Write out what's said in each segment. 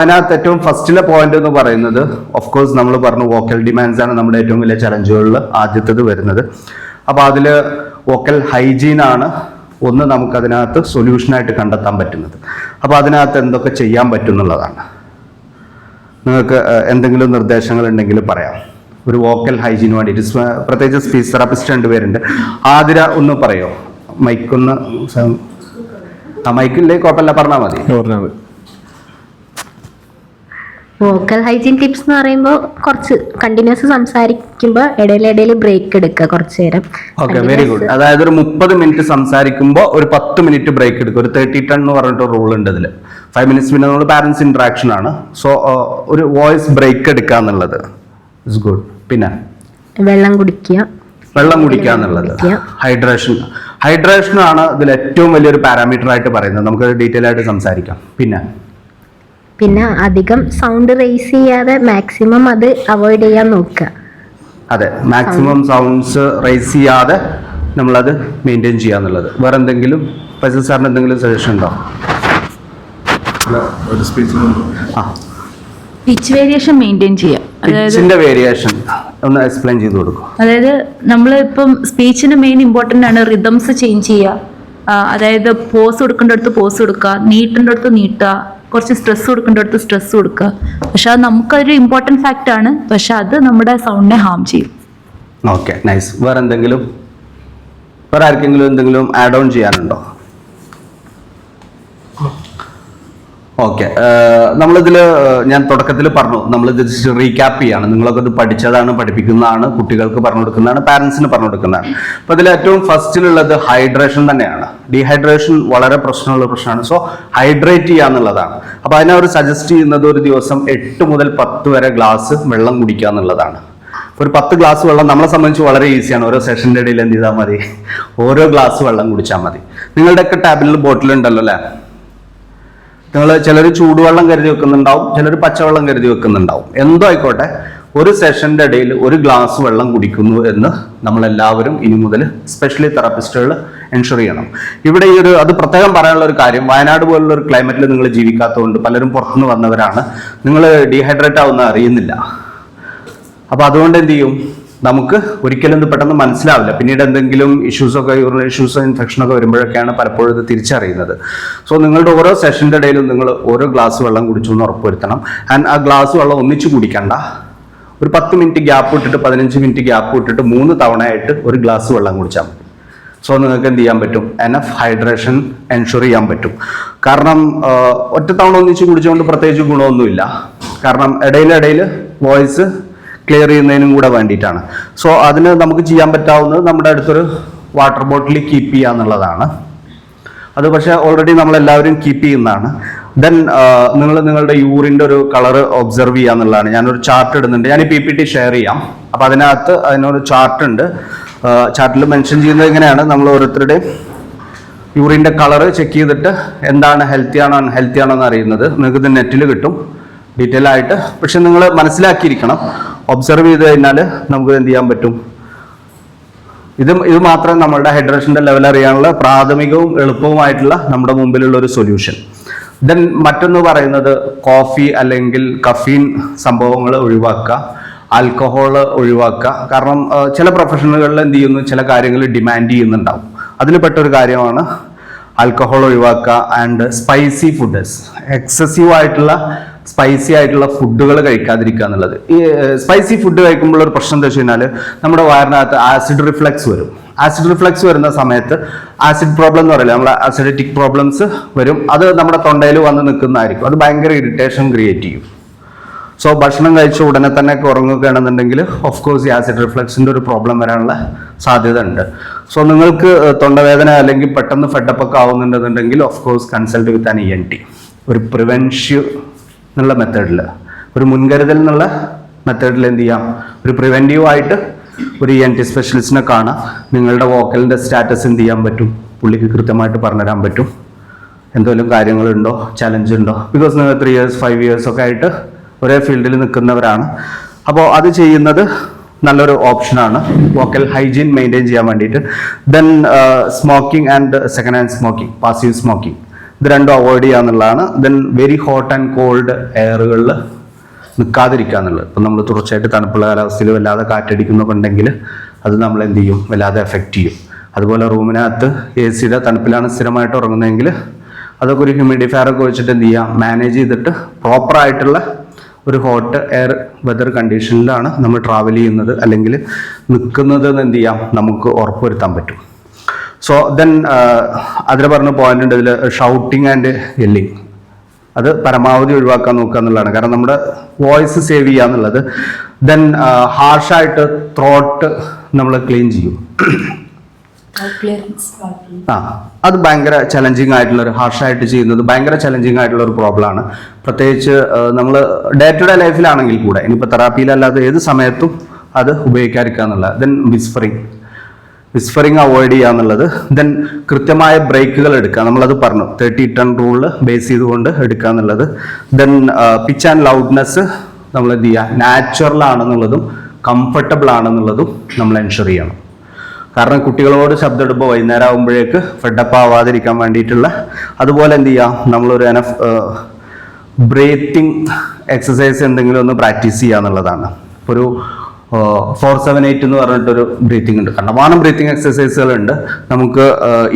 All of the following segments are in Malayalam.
അതിനകത്ത് ഏറ്റവും ഫസ്റ്റിലെ പോയിന്റ് എന്ന് പറയുന്നത് ഓഫ് കോഴ്സ് നമ്മൾ പറഞ്ഞു വോക്കൽ ഡിമാൻഡ്സ് ആണ് നമ്മുടെ ഏറ്റവും വലിയ ചലഞ്ചുകളിൽ ആദ്യത്തേത് വരുന്നത്. അപ്പോൾ അതിൽ വോക്കൽ ഹൈജീൻ ആണ് ഒന്ന് നമുക്കതിനകത്ത് സൊല്യൂഷനായിട്ട് കണ്ടെത്താൻ പറ്റുന്നത്. അപ്പോൾ അതിനകത്ത് എന്തൊക്കെ ചെയ്യാൻ പറ്റും എന്നുള്ളതാണ്. നിങ്ങൾക്ക് എന്തെങ്കിലും നിർദ്ദേശങ്ങൾ ഉണ്ടെങ്കിൽ പറയാം. ഒരു വോക്കൽ ഹൈജീന് വേണ്ടിയിട്ട് പ്രത്യേകിച്ച് സ്പീച്ച് തെറാപ്പിസ്റ്റ് 2 പേരുണ്ട്. ആതിര ഒന്ന് പറയോ? മൈക്കൊന്ന് മൈക്കില്ലേ കുഴപ്പമില്ല, പറഞ്ഞാൽ മതി. വോക്കൽ ഹൈജീൻ ടിപ്സ് എന്ന് പറയുമ്പോൾ കുറച്ച് കണ്ടിന്യൂസ് സംസാരിക്കുമ്പോൾ ഇടയിലിടയിൽ ബ്രേക്ക് എടുക്കുക കുറച്ചു നേരം. Okay, very good. അതായത് ഒരു 30 മിനിറ്റ് സംസാരിക്കുമ്പോൾ ഒരു 10 മിനിറ്റ് ബ്രേക്ക് എടുക്കുക. ഒരു 30-10 എന്ന് പറഞ്ഞിട്ട് റൂൾ ഉണ്ട് ഇതിൽ. 5 മിനിറ്റ്സ് പിന്നെ നമ്മൾ പാരന്റ്സ് ഇന്ററാക്ഷൻ ആണ്. സോ ഒരു വോയിസ് ബ്രേക്ക് എടുക്കുക എന്നുള്ളത് ഇസ് ഗുഡ്. പിന്നെ വെള്ളം കുടിക്കുക എന്നുള്ളത്. ഹൈഡ്രേഷൻ ആണ് ഇതിൽ ഏറ്റവും വലിയൊരു പാരാമീറ്റർ ആയിട്ട് പറയുന്നത്. നമുക്ക് ഡീറ്റെയിൽ ആയിട്ട് സംസാരിക്കാം. പിന്നെ അധികം സൗണ്ട് റേസ് ചെയ്യാതെ മാക്സിമം അത് അവോയ്ഡ് ചെയ്യാൻ നോക്കുക. അതെ, മാക്സിമം സൗണ്ട്സ് റേസ് ചെയ്യാതെ നമ്മളത് മെയിൻറ്റെയിൻ ചെയ്യാന്നുള്ളത്. വേറെ എന്തെങ്കിലും ഫൈസൽ സാറിന് എന്തെങ്കിലും സജഷൻ ഉണ്ടോ? പിച്ച് വേരിയേഷൻ മെയിൻറ്റെയിൻ ചെയ്യാം. പിച്ചിന്റെ വേരിയേഷൻ ഒന്ന് എക്സ്പ്ലെയിൻ ചെയ്ത് കൊടുക്കും. അതായത് നമ്മൾ ഇപ്പം സ്പീച്ചിന് മെയിൻ ഇമ്പോർട്ടൻ്റ് ആണ് റിതംസ് ചേഞ്ച് ചെയ്യുക. അതായത് പോസ് കൊടുക്കേണ്ടടുത്ത് പോസ് കൊടുക്കുക, നീട്ടേണ്ടടുത്ത് നീട്ടുക, കുറച്ച് സ്ട്രെസ് കൊടുക്കേണ്ടടുത്ത് സ്ട്രെസ് കൊടുക്കുക. പക്ഷെ അത് നമുക്കൊരു ഇമ്പോർട്ടൻറ്റ് ഫാക്റ്റ് ആണ്. പക്ഷെ അത് നമ്മുടെ സൗണ്ടിനെ ഹാം ചെയ്യും. Okay, nice. വേറെ ആർക്കെങ്കിലും എന്തെങ്കിലും ആഡ് ഓൺ ചെയ്യാനുണ്ടോ? ഓക്കെ, നമ്മളിതിൽ ഞാൻ തുടക്കത്തിൽ പറഞ്ഞു, നമ്മളിത് റീക്യാപ്പ് ചെയ്യാണ്. നിങ്ങളൊക്കെ ഇത് പഠിച്ചതാണ്, പഠിപ്പിക്കുന്നതാണ്, കുട്ടികൾക്ക് പറഞ്ഞു കൊടുക്കുന്നതാണ്, പാരൻസിന് പറഞ്ഞു കൊടുക്കുന്നതാണ്. അപ്പോൾ ഇതിൽ ഏറ്റവും ഫസ്റ്റിലുള്ളത് ഹൈഡ്രേഷൻ തന്നെയാണ്. ഡീഹൈഡ്രേഷൻ വളരെ പ്രശ്നമുള്ള പ്രശ്നമാണ്. സോ ഹൈഡ്രേറ്റ് ചെയ്യുക എന്നുള്ളതാണ്. അപ്പോൾ അതിനവർ സജസ്റ്റ് ചെയ്യുന്നത് ഒരു ദിവസം 8 മുതൽ 10 വരെ ഗ്ലാസ് വെള്ളം കുടിക്കുക എന്നുള്ളതാണ്. ഒരു 10 ഗ്ലാസ് വെള്ളം നമ്മളെ സംബന്ധിച്ച് വളരെ ഈസിയാണ്. ഓരോ സെഷൻ്റെ ഇടയിൽ എന്ത് ചെയ്താൽ മതി? ഓരോ ഗ്ലാസ് വെള്ളം കുടിച്ചാൽ മതി. നിങ്ങളുടെയൊക്കെ ടാബ്ലിൽ ബോട്ടിലുണ്ടല്ലോ അല്ലേ? നിങ്ങൾ ചിലർ ചൂടുവെള്ളം കരുതി വെക്കുന്നുണ്ടാവും, ചിലർ പച്ചവെള്ളം കരുതി വെക്കുന്നുണ്ടാവും. എന്തോ ആയിക്കോട്ടെ, ഒരു സെഷൻ്റെ ഇടയിൽ ഒരു ഗ്ലാസ് വെള്ളം കുടിക്കുന്നു എന്ന് നമ്മളെല്ലാവരും ഇനി മുതൽ സ്പെഷ്യലി തെറാപ്പിസ്റ്റുകൾ എൻഷുർ ചെയ്യണം. ഇവിടെ അത് പ്രത്യേകം പറയാനുള്ള ഒരു കാര്യം, വയനാട് പോലുള്ള ഒരു ക്ലൈമറ്റിൽ നിങ്ങൾ ജീവിക്കാത്തതുകൊണ്ട് പലരും പുറത്തുനിന്ന് വന്നവരാണ്. നിങ്ങൾ ഡീഹൈഡ്രേറ്റ് ആവുന്ന അറിയുന്നില്ല. അപ്പോൾ അതുകൊണ്ട് എന്ത് ചെയ്യും? നമുക്ക് ഒരിക്കലും ഇത് പെട്ടെന്ന് മനസ്സിലാവില്ല. പിന്നീട് എന്തെങ്കിലും യൂറിനറി ഇഷ്യൂസോ ഇൻഫെക്ഷനൊക്കെ വരുമ്പോഴൊക്കെയാണ് പലപ്പോഴും ഇത് തിരിച്ചറിയുന്നത്. സോ നിങ്ങളുടെ ഓരോ സെഷൻ്റെ ഇടയിലും നിങ്ങൾ ഓരോ ഗ്ലാസ് വെള്ളം കുടിച്ചു എന്ന് ഉറപ്പുവരുത്തണം. ആൻഡ് ആ ഗ്ലാസ് വെള്ളം ഒന്നിച്ച് കുടിക്കണ്ട. ഒരു 10 മിനിറ്റ് ഗ്യാപ്പ് ഇട്ടിട്ട് 15 മിനിറ്റ് ഗ്യാപ്പ് ഇട്ടിട്ട് 3 തവണയായിട്ട് ഒരു ഗ്ലാസ് വെള്ളം കുടിച്ചാൽ മതി. സോ നിങ്ങൾക്ക് എന്ത് ചെയ്യാൻ പറ്റും? എനഫ് ഹൈഡ്രേഷൻ എൻഷുർ ചെയ്യാൻ പറ്റും. കാരണം ഒറ്റ തവണ ഒന്നിച്ച് കുടിച്ചുകൊണ്ട് പ്രത്യേകിച്ച് ഗുണമൊന്നുമില്ല. കാരണം ഇടയിൽ വോയിസ് ക്ലിയർ ചെയ്യുന്നതിനും കൂടെ വേണ്ടിയിട്ടാണ്. സോ അതിന് നമുക്ക് ചെയ്യാൻ പറ്റാവുന്നത് നമ്മുടെ അടുത്തൊരു വാട്ടർ ബോട്ടിൽ കീപ്പ് ചെയ്യുക എന്നുള്ളതാണ്. അത് പക്ഷേ ഓൾറെഡി നമ്മളെല്ലാവരും കീപ്പ് ചെയ്യുന്നതാണ്. ദെൻ നിങ്ങളുടെ യൂറിൻ്റെ ഒരു കളറ് ഒബ്സർവ് ചെയ്യുക എന്നുള്ളതാണ്. ഞാനൊരു ചാർട്ട് ഇടുന്നുണ്ട്, ഞാൻ ഈ PPT ഷെയർ ചെയ്യാം. അപ്പോൾ അതിനൊരു ചാർട്ട് ഉണ്ട്. ചാർട്ടിൽ മെൻഷൻ ചെയ്യുന്നത് ഇങ്ങനെയാണ്: നമ്മൾ ഓരോരുത്തരുടെയും യൂറിൻ്റെ കളറ് ചെക്ക് ചെയ്തിട്ട് എന്താണ് ഹെൽത്തി ആണോ അൺഹെൽത്തി ആണോ എന്ന് അറിയുന്നത്. നിങ്ങൾക്ക് ഇത് നെറ്റിൽ കിട്ടും ഡീറ്റെയിൽ ആയിട്ട്. പക്ഷെ നിങ്ങൾ മനസ്സിലാക്കിയിരിക്കണം, ഒബ്സർവ് ചെയ്ത് കഴിഞ്ഞാൽ നമുക്ക് എന്ത് ചെയ്യാൻ പറ്റും? ഇത് മാത്രമേ നമ്മളുടെ ഹൈഡ്രേഷൻ്റെ ലെവൽ അറിയാനുള്ള പ്രാഥമികവും എളുപ്പവുമായിട്ടുള്ള നമ്മുടെ മുമ്പിലുള്ള ഒരു സൊല്യൂഷൻ. ദെൻ മറ്റൊന്ന് പറയുന്നത് കോഫി അല്ലെങ്കിൽ കഫീൻ സംഭവങ്ങൾ ഒഴിവാക്കുക, ആൽക്കഹോൾ ഒഴിവാക്കുക. കാരണം ചില പ്രൊഫഷനുകളിൽ എന്ത് ചെയ്യുന്നു, ചില കാര്യങ്ങൾ ഡിമാൻഡ് ചെയ്യുന്നുണ്ടാവും. അതിൽ പെട്ടൊരു കാര്യമാണ് ആൽക്കഹോൾ ഒഴിവാക്കുക. ആൻഡ് സ്പൈസി ഫുഡ്സ്, എക്സസീവ് ആയിട്ടുള്ള സ്പൈസി ആയിട്ടുള്ള ഫുഡുകൾ കഴിക്കാതിരിക്കുക എന്നുള്ളത്. ഈ സ്പൈസി ഫുഡ് കഴിക്കുമ്പോൾ ഒരു പ്രശ്നം എന്താ വെച്ച് കഴിഞ്ഞാൽ നമ്മുടെ വയറിനകത്ത് ആസിഡ് റിഫ്ലക്സ് വരും. ആസിഡ് റിഫ്ലക്സ് വരുന്ന സമയത്ത് ആസിഡ് പ്രോബ്ലം എന്ന് പറയില്ല, നമ്മുടെ അസിഡിറ്റിക് പ്രോബ്ലംസ് വരും. അത് നമ്മുടെ തൊണ്ടയിൽ വന്ന് നിൽക്കുന്നതായിരിക്കും. അത് ഭയങ്കര ഇറിറ്റേഷൻ ക്രിയേറ്റ് ചെയ്യും. സോ ഭക്ഷണം കഴിച്ച ഉടനെ തന്നെ ഉറങ്ങുകയാണെന്നുണ്ടെങ്കിൽ ഓഫ് കോഴ്സ് ഈ ആസിഡ് റിഫ്ലക്സിൻ്റെ ഒരു പ്രോബ്ലം വരാനുള്ള സാധ്യത ഉണ്ട്. സോ നിങ്ങൾക്ക് തൊണ്ടവേദന അല്ലെങ്കിൽ പെട്ടെന്ന് ഫെഡപ്പ് ഒക്കെ ആവുന്നുണ്ടെന്നുണ്ടെങ്കിൽ of course consult with an ENT. ഒരു പ്രിവെൻഷൻ എന്നുള്ള മെത്തേഡിൽ, ഒരു മുൻകരുതൽ എന്നുള്ള മെത്തേഡിൽ എന്ത് ചെയ്യാം? ഒരു പ്രിവെൻറ്റീവ് ആയിട്ട് ഒരു ENT സ്പെഷ്യലിസ്റ്റിനെ കാണാം. നിങ്ങളുടെ വോക്കലിൻ്റെ സ്റ്റാറ്റസ് എന്ത് ചെയ്യാൻ പറ്റും? പുള്ളിക്ക് കൃത്യമായിട്ട് പറഞ്ഞുതരാൻ പറ്റും. എന്തെങ്കിലും കാര്യങ്ങളുണ്ടോ, ചലഞ്ച് ഉണ്ടോ? ബിക്കോസ് നിങ്ങൾ 3 years 5 years ഒക്കെ ആയിട്ട് ഒരേ ഫീൽഡിൽ നിൽക്കുന്നവരാണ്. അപ്പോൾ അത് ചെയ്യുന്നത് നല്ലൊരു ഓപ്ഷനാണ് വോക്കൽ ഹൈജീൻ മെയിൻറ്റെയിൻ ചെയ്യാൻ വേണ്ടിയിട്ട്. Then smoking and second hand smoking, passive smoking. ഇത് രണ്ടും അവോയ്ഡ് ചെയ്യുക എന്നുള്ളതാണ്. Then very hot and cold എയറുകളിൽ നിൽക്കാതിരിക്കുക എന്നുള്ളത്. ഇപ്പം നമ്മൾ തുടർച്ചയായിട്ട് തണുപ്പുള്ള കാലാവസ്ഥയിൽ വല്ലാതെ കാറ്റടിക്കുന്നൊക്കെ ഉണ്ടെങ്കിൽ അത് നമ്മൾ എന്ത് ചെയ്യും, വല്ലാതെ എഫക്റ്റ് ചെയ്യും. അതുപോലെ റൂമിനകത്ത് AC തണുപ്പിലാണ് സ്ഥിരമായിട്ട് ഉറങ്ങുന്നതെങ്കിൽ അതൊക്കെ ഒരു ഹ്യൂമിഡിഫയറൊക്കെ വെച്ചിട്ട് എന്ത് ചെയ്യുക, മാനേജ് ചെയ്തിട്ട് പ്രോപ്പറായിട്ടുള്ള ഒരു ഹോട്ട് എയർ വെതർ കണ്ടീഷനിലാണ് നമ്മൾ ട്രാവൽ ചെയ്യുന്നത് അല്ലെങ്കിൽ നിൽക്കുന്നത് എന്ന് എന്ത് ചെയ്യാം, നമുക്ക് ഉറപ്പുവരുത്താൻ പറ്റും. സോ ദെൻ അതിൽ പറഞ്ഞ പോയിന്റ് ഉണ്ട് ഇതിൽ, ഷൗട്ടിങ് ആൻഡ് യെല്ലിങ്. അത് പരമാവധി ഒഴിവാക്കാൻ നോക്കുക എന്നുള്ളതാണ്. കാരണം നമ്മുടെ വോയിസ് സേവ് ചെയ്യുക എന്നുള്ളത്. ദെൻ ഹാർഷായിട്ട് ത്രോട്ട് നമ്മൾ ക്ലീൻ ചെയ്യും. അത് ഭയങ്കര ചലഞ്ചിങ് ആയിട്ടുള്ള ഒരു ഹാർഷായിട്ട് ചെയ്യുന്നത് ഭയങ്കര ചലഞ്ചിങ് ആയിട്ടുള്ള ഒരു പ്രോബ്ലമാണ്. പ്രത്യേകിച്ച് നമ്മൾ ഡേ ടു ഡേ ലൈഫിലാണെങ്കിൽ കൂടെ, ഇനിയിപ്പോൾ തെറാപ്പിയിലല്ലാതെ ഏത് സമയത്തും അത് ഉപയോഗിക്കാതിരിക്കുക എന്നുള്ളത്. ദെൻ വിസ്ഫറിങ് അവോയ്ഡ് ചെയ്യുക എന്നുള്ളത്. ദെൻ കൃത്യമായ ബ്രേക്കുകൾ എടുക്കുക, നമ്മളത് പറഞ്ഞു 30-10 റൂളിൽ ബേസ് ചെയ്തുകൊണ്ട് എടുക്കുക എന്നുള്ളത്. ദെൻ പിച്ച് ആൻഡ് ലൗഡ്നെസ് നമ്മൾ എന്ത് ചെയ്യുക, നാച്ചുറൽ ആണെന്നുള്ളതും കംഫർട്ടബിൾ ആണെന്നുള്ളതും നമ്മൾ എൻഷുർ ചെയ്യണം. കാരണം കുട്ടികളോട് ശബ്ദം ഇടുമ്പോൾ വൈകുന്നേരം ആകുമ്പോഴേക്ക് ഫെഡപ്പ് ആവാതിരിക്കാൻ വേണ്ടിയിട്ടുള്ള, അതുപോലെ എന്ത് ചെയ്യാം, നമ്മളൊരു ബ്രീത്തിങ് എക്സസൈസ് എന്തെങ്കിലും ഒന്ന് പ്രാക്ടീസ് ചെയ്യുക എന്നുള്ളതാണ്. ഒരു 4-7-8 എന്ന് പറഞ്ഞിട്ടൊരു ബ്രീത്തിങ് ഉണ്ട്. കണ്ടമാനം ബ്രീത്തിങ് എക്സസൈസുകളുണ്ട്. നമുക്ക്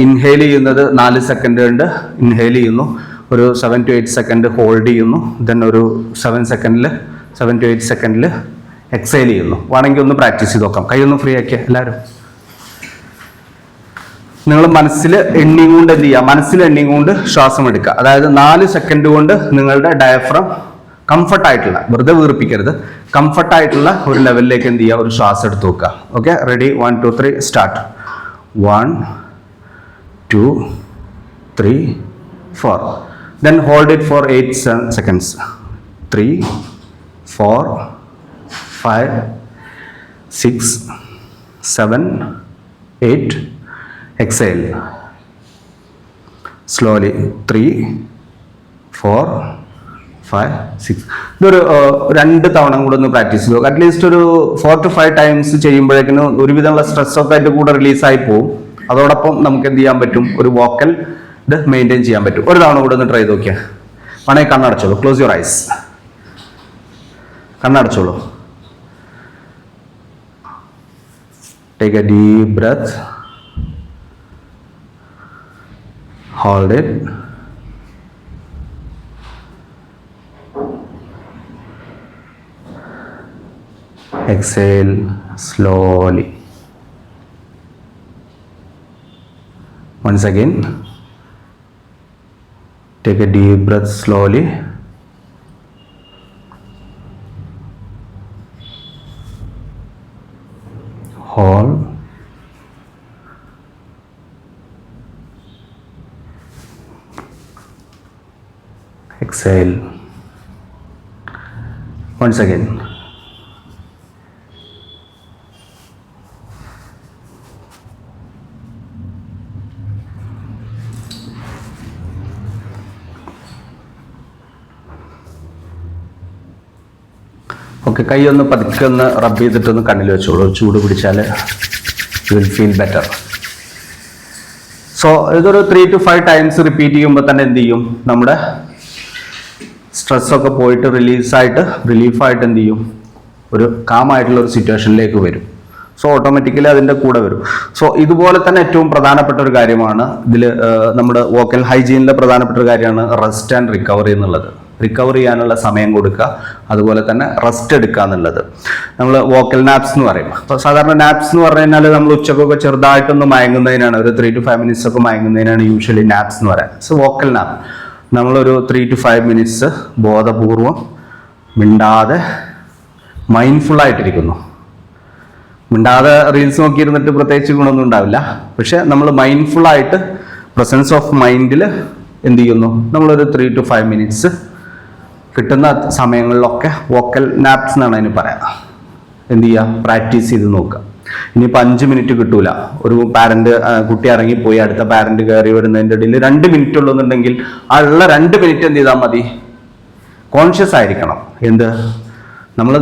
ഇൻഹെയിൽ ചെയ്യുന്നത് 4 സെക്കൻഡ് കൊണ്ട് ഇൻഹെയിൽ ചെയ്യുന്നു, ഒരു 7 to 8 സെക്കൻഡ് ഹോൾഡ് ചെയ്യുന്നു, ദെൻ ഒരു 7 to 8 സെക്കൻഡിൽ എക്സൈൽ ചെയ്യുന്നു. വേണമെങ്കിൽ ഒന്ന് പ്രാക്ടീസ് ചെയ്ത് നോക്കാം. കൈയൊന്ന് ഫ്രീ ആക്കിയ എല്ലാവരും. നിങ്ങൾ മനസ്സിൽ എണ്ണിങ് കൊണ്ട് എന്ത് ചെയ്യുക, മനസ്സിൽ എണ്ണിങ് കൊണ്ട് ശ്വാസം എടുക്കുക. അതായത് 4 സെക്കൻഡ് കൊണ്ട് നിങ്ങളുടെ ഡയഫ്രം കംഫർട്ടായിട്ടുള്ള, വെറുതെ വീർപ്പിക്കരുത്, കംഫർട്ടായിട്ടുള്ള ഒരു ലെവലിലേക്ക് എന്ത് ചെയ്യുക, ഒരു ശ്വാസം എടുത്ത് നോക്കുക. Okay, ready, 1 2 3 start. 1 2 3 4. Then hold it for 8 seconds. 3 4 5 6 7 8. Exhale slowly. 3 4 5 6. ഇതൊരു 2 തവണ കൂടെ ഒന്ന് പ്രാക്ടീസ് ചെയ്തു. അറ്റ്ലീസ്റ്റ് ഒരു 4 to 5 ടൈംസ് ചെയ്യുമ്പോഴേക്കിനും ഒരുവിധമുള്ള സ്ട്രെസ്സൊക്കെ അതിൻ്റെ കൂടെ റിലീസായി പോകും. അതോടൊപ്പം നമുക്ക് എന്ത് ചെയ്യാൻ പറ്റും, ഒരു വോക്കൽ ഇത് മെയിൻറ്റെയിൻ ചെയ്യാൻ പറ്റും. ഒരു തവണ കൂടെ ഒന്ന് ട്രൈ ചെയ്ത് നോക്കിയാൽ. വേണമെങ്കിൽ കണ്ണടച്ചോളൂ, ക്ലോസ് യുവർ ഐസ്, കണ്ണടച്ചോളൂ. Take a deep breath, hold it, exhale slowly. Once again, take a deep breath slowly, hold, exhale. Once again. Okay, കൈ ഒന്ന് പതുക്കെ ഒന്ന് റബ്ബ് ചെയ്തിട്ടൊന്ന് കണ്ണിൽ വെച്ചോളൂ. ചൂട് പിടിച്ചാൽ you will feel better. So ഇതൊരു 3 to 5 ടൈംസ് റിപ്പീറ്റ് ചെയ്യുമ്പോൾ തന്നെ എന്ത് ചെയ്യും, നമ്മുടെ സ്ട്രെസ്സൊക്കെ പോയിട്ട് റിലീഫായിട്ട് എന്ത് ചെയ്യും, ഒരു കാമായിട്ടുള്ള ഒരു സിറ്റുവേഷനിലേക്ക് വരും. സോ ഓട്ടോമാറ്റിക്കലി അതിൻ്റെ കൂടെ വരും. സോ ഇതുപോലെ തന്നെ ഏറ്റവും പ്രധാനപ്പെട്ട ഒരു കാര്യമാണ് ഇതിൽ നമ്മുടെ വോക്കൽ ഹൈജീനിലെ പ്രധാനപ്പെട്ട ഒരു കാര്യമാണ് റെസ്റ്റ് ആൻഡ് റിക്കവറി എന്നുള്ളത്. റിക്കവർ ചെയ്യാനുള്ള സമയം കൊടുക്കുക, അതുപോലെ തന്നെ റെസ്റ്റ് എടുക്കുക എന്നുള്ളത്. നമ്മൾ വോക്കൽ നാപ്സ് എന്ന് പറയും. അപ്പോൾ സാധാരണ നാപ്സ് എന്ന് പറഞ്ഞു കഴിഞ്ഞാൽ നമ്മൾ ഉച്ചക്കൊക്കെ ചെറുതായിട്ടൊന്ന് മയങ്ങുന്നതിനാണ്, ഒരു 3 to 5 മിനിറ്റ്സ് ഒക്കെ മയങ്ങുന്നതിനാണ് യൂഷ്വലി നാപ്സ് എന്ന് പറയുന്നത്. സോ വോക്കൽ നാപ്പ് നമ്മളൊരു 3 to 5 മിനിറ്റ്സ് ബോധപൂർവം മിണ്ടാതെ മൈൻഡ്ഫുള്ളായിട്ടിരിക്കുന്നു. മിണ്ടാതെ റീൽസ് നോക്കിയിരുന്നിട്ട് പ്രത്യേകിച്ച് ഗുണമൊന്നും ഉണ്ടാവില്ല. പക്ഷെ നമ്മൾ മൈൻഡ്ഫുള്ളായിട്ട് പ്രസൻസ് ഓഫ് മൈൻഡിൽ എന്ത് ചെയ്യുന്നു, നമ്മളൊരു 3 to 5 മിനിറ്റ്സ് കിട്ടുന്ന സമയങ്ങളിലൊക്കെ വോക്കൽ നാപ്സ് എന്നാണ് അതിന് പറയാം. എന്ത് ചെയ്യുക, പ്രാക്ടീസ് ചെയ്ത് നോക്കുക. ഇനിയിപ്പോൾ 5 മിനിറ്റ് കിട്ടൂല, ഒരു പാരന്റ് കുട്ടി ഇറങ്ങിപ്പോയി അടുത്ത പാരന്റ് കയറി വരുന്നതിൻ്റെ ഇടയിൽ 2 മിനിറ്റ് ഉള്ളൂന്നുണ്ടെങ്കിൽ ആ ഉള്ള 2 മിനിറ്റ് എന്ത് ചെയ്താൽ മതി, കോൺഷ്യസ് ആയിരിക്കണം. എന്ത്,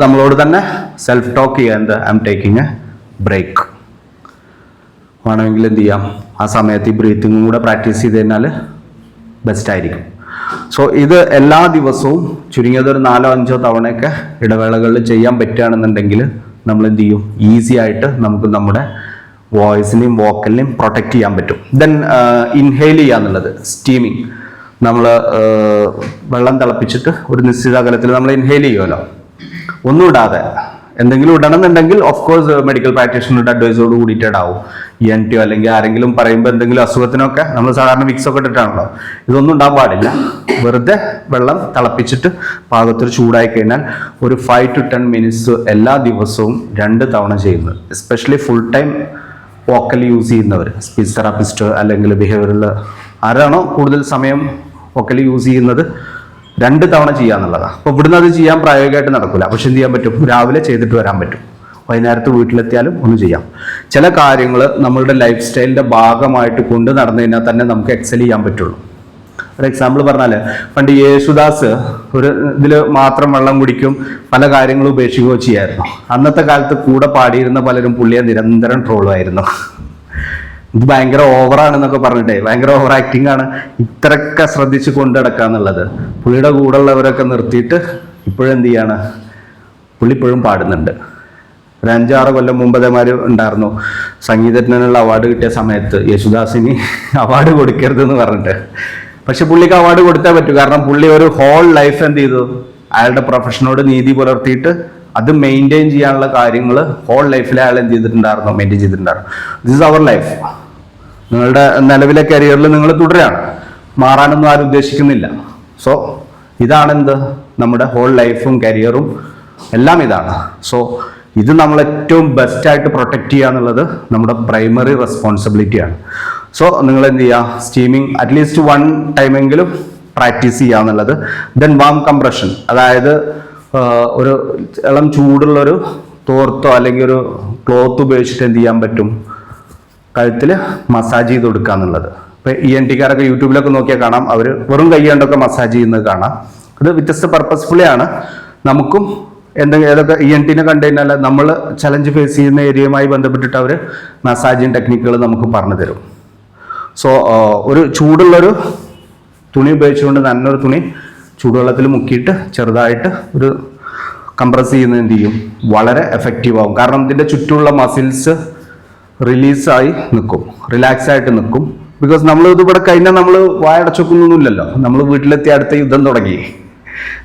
നമ്മളോട് തന്നെ സെൽഫ് ടോക്ക് ചെയ്യുക. എന്ത്, I am taking a break. വേണമെങ്കിൽ എന്ത് ചെയ്യാം, ആ സമയത്ത് ഈ ബ്രീത്തിങ്ങും കൂടെ പ്രാക്ടീസ് ചെയ്ത് കഴിഞ്ഞാൽ ബെസ്റ്റ് ആയിരിക്കും. സോ ഇത് എല്ലാ ദിവസവും ചുരുങ്ങിയത് ഒരു 4-5 തവണയൊക്കെ ഇടവേളകളിൽ ചെയ്യാൻ പറ്റുകയാണെന്നുണ്ടെങ്കിൽ നമ്മൾ എന്ത് ചെയ്യും, ഈസി ആയിട്ട് നമുക്ക് നമ്മുടെ വോയിസിനെയും വോക്കലിനെയും പ്രൊട്ടക്റ്റ് ചെയ്യാൻ പറ്റും. ദെൻ ഇൻഹെയിൽ ചെയ്യാന്നുള്ളത് സ്റ്റീമിങ്. നമ്മൾ വെള്ളം തിളപ്പിച്ചിട്ട് ഒരു നിശ്ചിത അകലത്തിൽ നമ്മൾ ഇൻഹെയിൽ ചെയ്യുമല്ലോ, ഒന്നും ഇടാതെ. എന്തെങ്കിലും ഇടണമെന്നുണ്ടെങ്കിൽ ഓഫ് കോഴ്സ് മെഡിക്കൽ പ്രാക്ടീഷണറുടെ അഡ്വൈസോട് കൂടിയിട്ടാവും. ENT അല്ലെങ്കിൽ ആരെങ്കിലും പറയുമ്പോൾ എന്തെങ്കിലും അസുഖത്തിനൊക്കെ നമ്മൾ സാധാരണ വിക്സ് ഒക്കെ ഇട്ടിട്ടാണല്ലോ. ഇതൊന്നും ഉണ്ടാകാൻ പാടില്ല. വെറുതെ വെള്ളം തിളപ്പിച്ചിട്ട് പാകത്തൊരു ചൂടായി കഴിഞ്ഞാൽ ഒരു 5 to 10 മിനിറ്റ്സ് എല്ലാ ദിവസവും 2 തവണ ചെയ്യുന്നത്. Especially full time vocal use ചെയ്യുന്നവർ, സ്പീച്ച് തെറാപ്പിസ്റ്റ് അല്ലെങ്കിൽ ബിഹേവിയറൽ ആരാണോ കൂടുതൽ സമയം വോക്കൽ യൂസ് ചെയ്യുന്നത്, 2 തവണ ചെയ്യാന്നുള്ളതാണ്. അപ്പോൾ ഇവിടുന്ന് അത് ചെയ്യാൻ പ്രായോഗികമായിട്ട് നടക്കില്ല. പക്ഷെ എന്ത് ചെയ്യാൻ പറ്റും, രാവിലെ ചെയ്തിട്ട് വരാൻ പറ്റും. വൈകുന്നേരത്ത് വീട്ടിലെത്തിയാലും ഒന്ന് ചെയ്യാം. ചില കാര്യങ്ങൾ നമ്മളുടെ ലൈഫ് സ്റ്റൈലിന്റെ ഭാഗമായിട്ട് കൊണ്ട് നടന്നു കഴിഞ്ഞാൽ തന്നെ നമുക്ക് എക്സൽ ചെയ്യാൻ പറ്റുള്ളൂ. ഒരു എക്സാമ്പിൾ പറഞ്ഞാൽ, പണ്ട് യേശുദാസ് ഒരു ഇതിൽ മാത്രം വെള്ളം കുടിക്കും, പല കാര്യങ്ങളും ഉപേക്ഷിക്കുകയോ ചെയ്യായിരുന്നു. അന്നത്തെ കാലത്ത് കൂടെ പാടിയിരുന്ന പലരും പുള്ളിയെ നിരന്തരം ട്രോളുമായിരുന്നു. ഇത് ഭയങ്കര ഓവറാണെന്നൊക്കെ പറഞ്ഞിട്ടേ, ഭയങ്കര ഓവർ ആക്ടിങ് ആണ്, ഇത്രയൊക്കെ ശ്രദ്ധിച്ച് കൊണ്ടു നടക്കാന്നുള്ളത്. പുള്ളിയുടെ കൂടെ ഉള്ളവരൊക്കെ നിർത്തിയിട്ട് ഇപ്പോഴും എന്ത് ചെയ്യാണ്, പുള്ളി ഇപ്പോഴും പാടുന്നുണ്ട്. ഒരു 5-6 കൊല്ലം മുമ്പ് അതേമാതിരി ഉണ്ടായിരുന്നു, സംഗീതജ്ഞനുള്ള അവാർഡ് കിട്ടിയ സമയത്ത് യേശുദാസിന് അവാർഡ് കൊടുക്കരുതെന്ന് പറഞ്ഞിട്ട്. പക്ഷെ പുള്ളിക്ക് അവാർഡ് കൊടുത്തേ പറ്റൂ. കാരണം പുള്ളി ഒരു ഹോൾ ലൈഫ് എന്ത് ചെയ്തു, അയാളുടെ പ്രൊഫഷനോട് നീതി പുലർത്തിയിട്ട് അത് മെയിൻറ്റെയിൻ ചെയ്യാനുള്ള കാര്യങ്ങൾ ഹോൾ ലൈഫിൽ അയാൾ എന്ത് ചെയ്തിട്ടുണ്ടായിരുന്നു, മെയിൻറ്റെയിൻ ചെയ്തിട്ടുണ്ടായിരുന്നു. This is our life. നിങ്ങളുടെ നിലവിലെ കരിയറിൽ നിങ്ങൾ തുടരുകയാണ്, മാറാനൊന്നും ആരും ഉദ്ദേശിക്കുന്നില്ല. സോ ഇതാണെന്ത്, നമ്മുടെ ഹോൾ ലൈഫും കരിയറും എല്ലാം ഇതാണ്. സോ ഇത് നമ്മൾ ഏറ്റവും ബെസ്റ്റായിട്ട് പ്രൊട്ടക്റ്റ് ചെയ്യുക എന്നുള്ളത് നമ്മുടെ പ്രൈമറി റെസ്പോൺസിബിലിറ്റിയാണ്. സോ നിങ്ങൾ എന്ത് ചെയ്യുക, സ്റ്റീമിങ് അറ്റ്ലീസ്റ്റ് 1 ടൈമെങ്കിലും പ്രാക്ടീസ് ചെയ്യുക എന്നുള്ളത്. ദെൻ വാം കംപ്രഷൻ, അതായത് ഒരു ഇളം ചൂടുള്ളൊരു തോർത്തോ അല്ലെങ്കിൽ ഒരു ക്ലോത്ത് ഉപയോഗിച്ചിട്ട് എന്ത് ചെയ്യാൻ പറ്റും, കഴുത്തിൽ മസാജ് ചെയ്ത് കൊടുക്കുക എന്നുള്ളത്. ഇപ്പോൾ ENT-കാരൊക്കെ യൂട്യൂബിലൊക്കെ നോക്കിയാൽ കാണാം, അവർ വെറും കൈ കൊണ്ടൊക്കെ മസാജ് ചെയ്യുന്നത് കാണാം. ഇത് വ്യത്യസ്ത പർപ്പസ്ഫുള്ളി ആണ്. നമുക്കും ഏതൊക്കെ ENT-നെ കണ്ടു കഴിഞ്ഞാൽ നമ്മൾ ചലഞ്ച് ഫേസ് ചെയ്യുന്ന ഏരിയയുമായി ബന്ധപ്പെട്ടിട്ട് അവർ മസാജിങ് ടെക്നിക്കുകൾ നമുക്ക് പറഞ്ഞു തരും. സോ ഒരു ചൂടുള്ളൊരു തുണി ഉപയോഗിച്ചുകൊണ്ട് നല്ലൊരു തുണി ചൂടുവെള്ളത്തിൽ മുക്കിയിട്ട് ചെറുതായിട്ട് ഒരു കംപ്രസ് ചെയ്യുന്നത് എന്ത് ചെയ്യും, വളരെ എഫക്റ്റീവ് ആവും. കാരണം ഇതിൻ്റെ ചുറ്റുമുള്ള മസിൽസ് റിലീസായി നിൽക്കും, റിലാക്സ് ആയിട്ട് നിൽക്കും. ബിക്കോസ് നമ്മൾ ഇത് ഇവിടെ കഴിഞ്ഞാൽ നമ്മൾ വായടച്ചൊക്കുന്നൊന്നുമില്ലല്ലോ, നമ്മൾ വീട്ടിലെത്തി അടുത്ത യുദ്ധം തുടങ്ങി.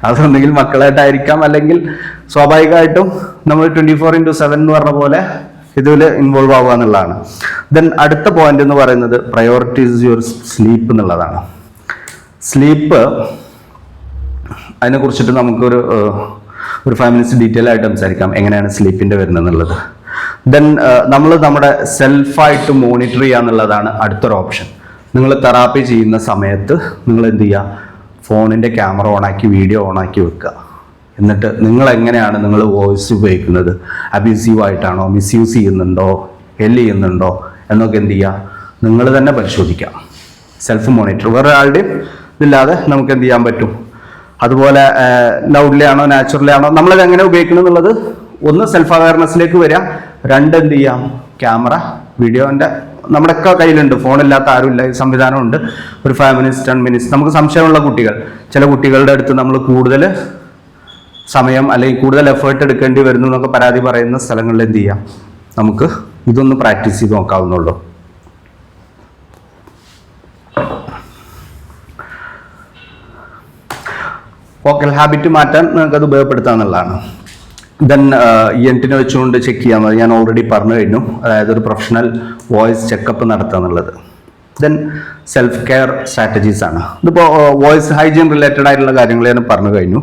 അതൊന്നെങ്കിൽ മക്കളായിട്ടായിരിക്കാം, അല്ലെങ്കിൽ സ്വാഭാവികമായിട്ടും നമ്മൾ 24/7 എന്ന് പറഞ്ഞ പോലെ ഇതിൽ ഇൻവോൾവ് ആവുക എന്നുള്ളതാണ്. ദെൻ അടുത്ത പോയിന്റ് എന്ന് പറയുന്നത് പ്രയോറിറ്റീസ് യുവർ സ്ലീപ്പ് എന്നുള്ളതാണ്. സ്ലീപ്പ്, അതിനെക്കുറിച്ചിട്ട് നമുക്കൊരു 5 മിനിറ്റ്സ് ഡീറ്റെയിൽ ആയിട്ട് സംസാരിക്കാം, എങ്ങനെയാണ് സ്ലീപ്പിൻ്റെ വരുന്നത് എന്നുള്ളത്. ദെൻ നമ്മൾ നമ്മുടെ സെൽഫായിട്ട് മോണിറ്റർ ചെയ്യുക എന്നുള്ളതാണ് അടുത്തൊരു ഓപ്ഷൻ. നിങ്ങൾ തെറാപ്പി ചെയ്യുന്ന സമയത്ത് നിങ്ങൾ എന്ത് ചെയ്യുക, ഫോണിൻ്റെ ക്യാമറ ഓണാക്കി വീഡിയോ ഓണാക്കി വെക്കുക. എന്നിട്ട് നിങ്ങൾ എങ്ങനെയാണ് നിങ്ങൾ വോയിസ് ഉപയോഗിക്കുന്നത്, അബ്യൂസീവായിട്ടാണോ, മിസ്യൂസ് ചെയ്യുന്നുണ്ടോ, ചെയ്യുന്നുണ്ടോ എന്നൊക്കെ എന്ത് ചെയ്യുക, നിങ്ങൾ തന്നെ പരിശോധിക്കാം. സെൽഫ് മോണിറ്റർ, വേറെ ആളുടെയും ഇതില്ലാതെ നമുക്ക് എന്ത് ചെയ്യാൻ പറ്റും. അതുപോലെ ലൗഡ്ലി ആണോ നാച്ചുറലി ആണോ നമ്മളത് എങ്ങനെ ഉപയോഗിക്കണം എന്നുള്ളത്, ഒന്ന് സെൽഫ് അവയർനെസ്സിലേക്ക് വരിക, 2 എന്ത് ചെയ്യാം, ക്യാമറ വീഡിയോൻ്റെ നമ്മുടെയൊക്കെ കയ്യിലുണ്ട്, ഫോണില്ലാത്ത ആരുമില്ല, ഈ സംവിധാനമുണ്ട്. ഒരു 5 മിനിറ്റ്സ് 10 മിനിറ്റ്സ് നമുക്ക് സംശയമുള്ള കുട്ടികൾ, ചില കുട്ടികളുടെ അടുത്ത് നമ്മൾ കൂടുതൽ സമയം അല്ലെങ്കിൽ കൂടുതൽ എഫേർട്ട് എടുക്കേണ്ടി വരുന്നു എന്നൊക്കെ പരാതി പറയുന്ന സ്ഥലങ്ങളിൽ എന്ത് ചെയ്യാം, നമുക്ക് ഇതൊന്ന് പ്രാക്ടീസ് ചെയ്ത് നോക്കാവുന്നുള്ളൂ. വോക്കൽ ഹാബിറ്റ് മാറ്റാൻ നമുക്കത് ഉപയോഗപ്പെടുത്താമെന്നുള്ളതാണ്. ദെൻ ENT-നെ വെച്ചുകൊണ്ട് ചെക്ക് ചെയ്യാൻ മതി, ഞാൻ ഓൾറെഡി പറഞ്ഞു കഴിഞ്ഞു. അതായത് ഒരു പ്രൊഫഷണൽ വോയിസ് ചെക്കപ്പ് നടത്തുക എന്നുള്ളത്. ദെൻ സെൽഫ് കെയർ സ്ട്രാറ്റജീസ് ആണ്. ഇതിപ്പോൾ വോയിസ് ഹൈജീൻ റിലേറ്റഡ് ആയിട്ടുള്ള കാര്യങ്ങൾ ഞാൻ പറഞ്ഞു കഴിഞ്ഞു.